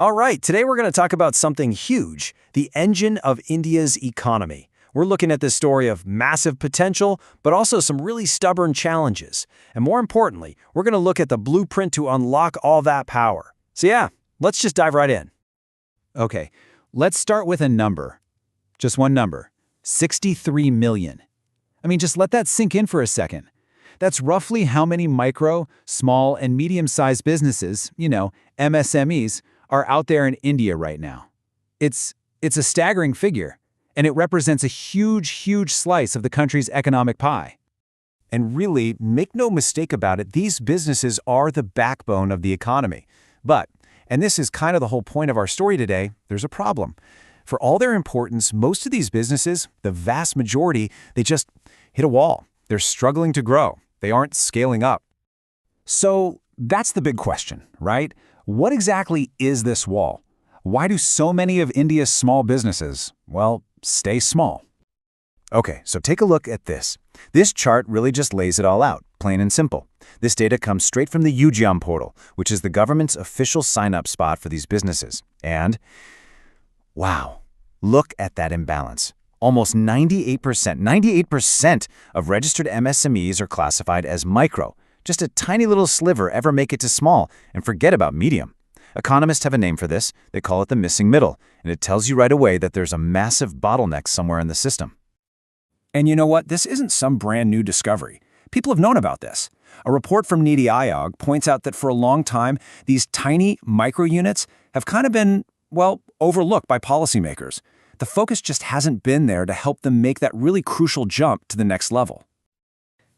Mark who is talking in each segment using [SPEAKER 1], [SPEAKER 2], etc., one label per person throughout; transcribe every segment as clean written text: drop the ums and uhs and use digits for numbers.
[SPEAKER 1] All right, today we're going to talk about something huge, the engine of India's economy. We're looking at this story of massive potential, but also some really stubborn challenges. And more importantly, we're going to look at the blueprint to unlock all that power. So yeah, let's just dive right in.
[SPEAKER 2] Okay, let's start with a number. Just one number, 63 million. I mean, just let that sink in for a second. That's roughly how many micro, small, and medium-sized businesses, MSMEs, are out there in India right now. It's a staggering figure, and it represents a huge slice of the country's economic pie.
[SPEAKER 3] And really, make no mistake about it, these businesses are the backbone of the economy. But, and this is kind of the whole point of our story today, there's a problem. For all their importance, most of these businesses, the vast majority, they just hit a wall. They're struggling to grow. They aren't scaling up. So that's the big question, right? What exactly is this wall? Why do so many of India's small businesses, well, stay small? Okay, so take a look at this. This chart really just lays it all out, plain and simple. This data comes straight from the UGM portal, which is the government's official sign-up spot for these businesses. And, wow, look at that imbalance. Almost 98% of registered MSMEs are classified as micro. Just a tiny little sliver ever make it to small, and forget about medium. Economists have a name for this. They call it the missing middle, and it tells you right away that there's a massive bottleneck somewhere in the system.
[SPEAKER 1] And you know what? This isn't some brand new discovery. People have known about this. A report from Niti Aayog points out that for a long time, these tiny micro units have kind of been, well, overlooked by policymakers. The focus just hasn't been there to help them make that really crucial jump to the next level.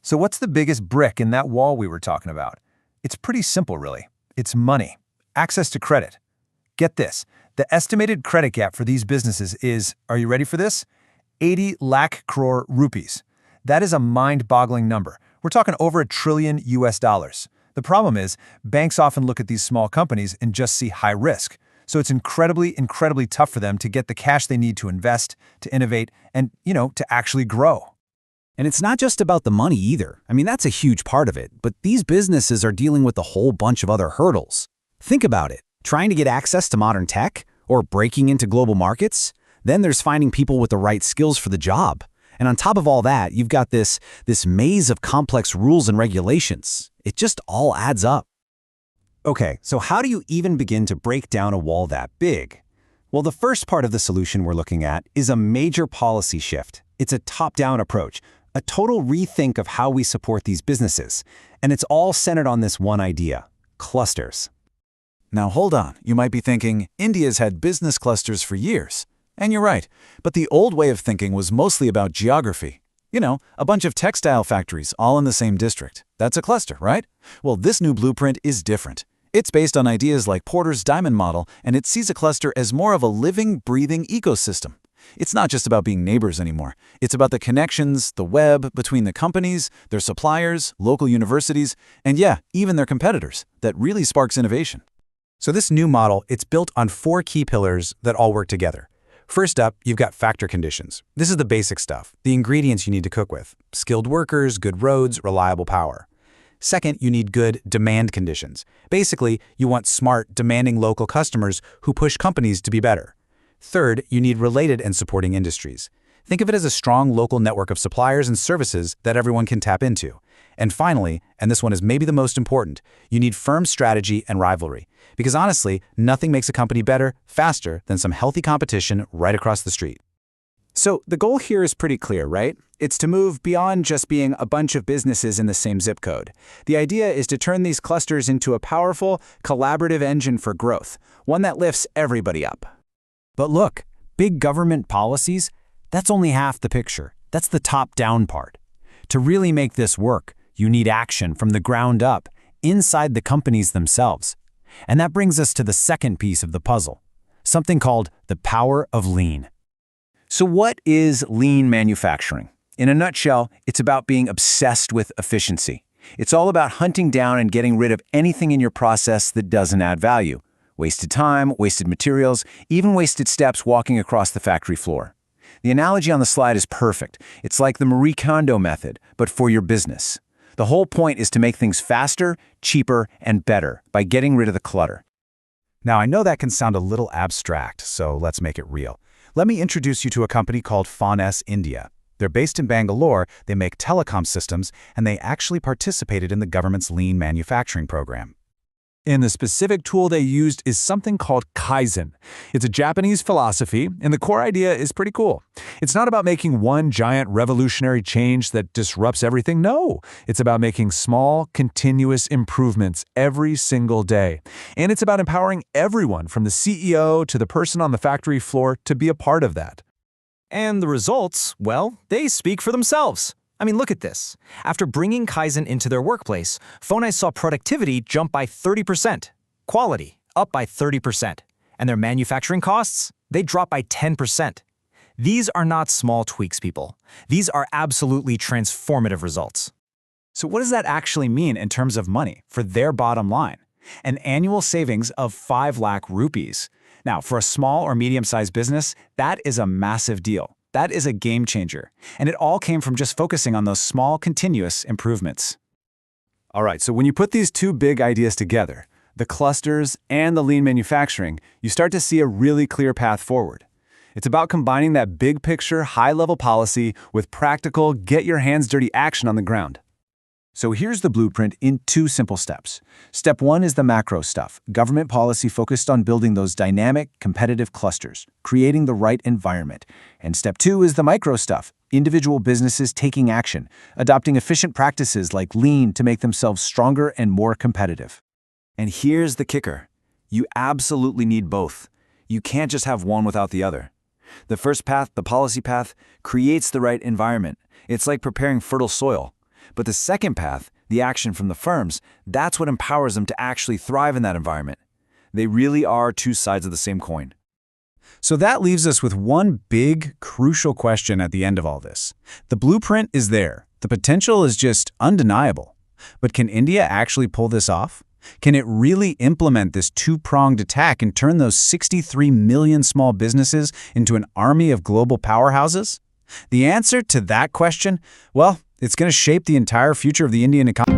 [SPEAKER 1] So what's the biggest brick in that wall we were talking about? It's pretty simple, really. It's money. Access to credit. Get this. The estimated credit gap for these businesses is, are you ready for this? 80 lakh crore rupees. That is a mind-boggling number. We're talking over $1 trillion. The problem is, banks often look at these small companies and just see high risk. So it's incredibly tough for them to get the cash they need to invest, to innovate, and, to actually grow.
[SPEAKER 2] And it's not just about the money either. I mean, that's a huge part of it, but these businesses are dealing with a whole bunch of other hurdles. Think about it. Trying to get access to modern tech or breaking into global markets. Then there's finding people with the right skills for the job. And on top of all that, you've got this maze of complex rules and regulations. It just all adds up.
[SPEAKER 3] Okay, so how do you even begin to break down a wall that big? Well, the first part of the solution we're looking at is a major policy shift. It's a top-down approach, a total rethink of how we support these businesses. And it's all centered on this one idea, clusters.
[SPEAKER 2] Now hold on, you might be thinking, India's had business clusters for years. And you're right, but the old way of thinking was mostly about geography. A bunch of textile factories all in the same district. That's a cluster, right? Well, this new blueprint is different. It's based on ideas like Porter's diamond model, and it sees a cluster as more of a living, breathing ecosystem. It's not just about being neighbors anymore. It's about the connections, the web between the companies, their suppliers, local universities, and yeah, even their competitors, that really sparks innovation.
[SPEAKER 3] So this new model, it's built on 4 key pillars that all work together. First up, you've got factor conditions. This is the basic stuff, the ingredients you need to cook with. Skilled workers, good roads, reliable power. Second, you need good demand conditions. Basically, you want smart, demanding local customers who push companies to be better. Third, you need related and supporting industries. Think of it as a strong local network of suppliers and services that everyone can tap into. And finally, and this one is maybe the most important, you need firm strategy and rivalry. Because honestly, nothing makes a company better, faster than some healthy competition right across the street. So the goal here is pretty clear, right? It's to move beyond just being a bunch of businesses in the same zip code. The idea is to turn these clusters into a powerful, collaborative engine for growth, one that lifts everybody up.
[SPEAKER 1] But look, big government policies, that's only half the picture. That's the top-down part. To really make this work, you need action from the ground up, inside the companies themselves. And that brings us to the second piece of the puzzle, something called the power of lean. So what is lean manufacturing? In a nutshell, it's about being obsessed with efficiency. It's all about hunting down and getting rid of anything in your process that doesn't add value. Wasted time, wasted materials, even wasted steps walking across the factory floor. The analogy on the slide is perfect. It's like the Marie Kondo method, but for your business. The whole point is to make things faster, cheaper, and better by getting rid of the clutter.
[SPEAKER 2] Now, I know that can sound a little abstract, so let's make it real. Let me introduce you to a company called MSMEs India. They're based in Bangalore, they make telecom systems, and they actually participated in the government's lean manufacturing program.
[SPEAKER 4] And the specific tool they used is something called Kaizen. It's a Japanese philosophy, and the core idea is pretty cool. It's not about making one giant revolutionary change that disrupts everything. No, it's about making small, continuous improvements every single day. And it's about empowering everyone from the CEO to the person on the factory floor to be a part of that.
[SPEAKER 1] And the results, well, they speak for themselves. I mean, look at this. After bringing Kaizen into their workplace, Phonai saw productivity jump by 30%, quality up by 30%, and their manufacturing costs, they dropped by 10%. These are not small tweaks, people. These are absolutely transformative results.
[SPEAKER 2] So what does that actually mean in terms of money for their bottom line? An annual savings of 5 lakh rupees. Now, for a small or medium-sized business, that is a massive deal. That is a game changer. And it all came from just focusing on those small, continuous improvements. All right, so when you put these two big ideas together, the clusters and the lean manufacturing, you start to see a really clear path forward. It's about combining that big picture, high-level policy with practical, get-your-hands-dirty action on the ground. So here's the blueprint in 2 simple steps. Step 1 is the macro stuff, government policy focused on building those dynamic, competitive clusters, creating the right environment. And step 2 is the micro stuff, individual businesses taking action, adopting efficient practices like lean to make themselves stronger and more competitive. And here's the kicker. You absolutely need both. You can't just have one without the other. The first path, the policy path, creates the right environment. It's like preparing fertile soil. But the second path, the action from the firms, that's what empowers them to actually thrive in that environment. They really are 2 sides of the same coin. So that leaves us with one big, crucial question at the end of all this. The blueprint is there. The potential is just undeniable. But can India actually pull this off? Can it really implement this 2-pronged attack and turn those 63 million small businesses into an army of global powerhouses? The answer to that question, well, it's going to shape the entire future of the Indian economy.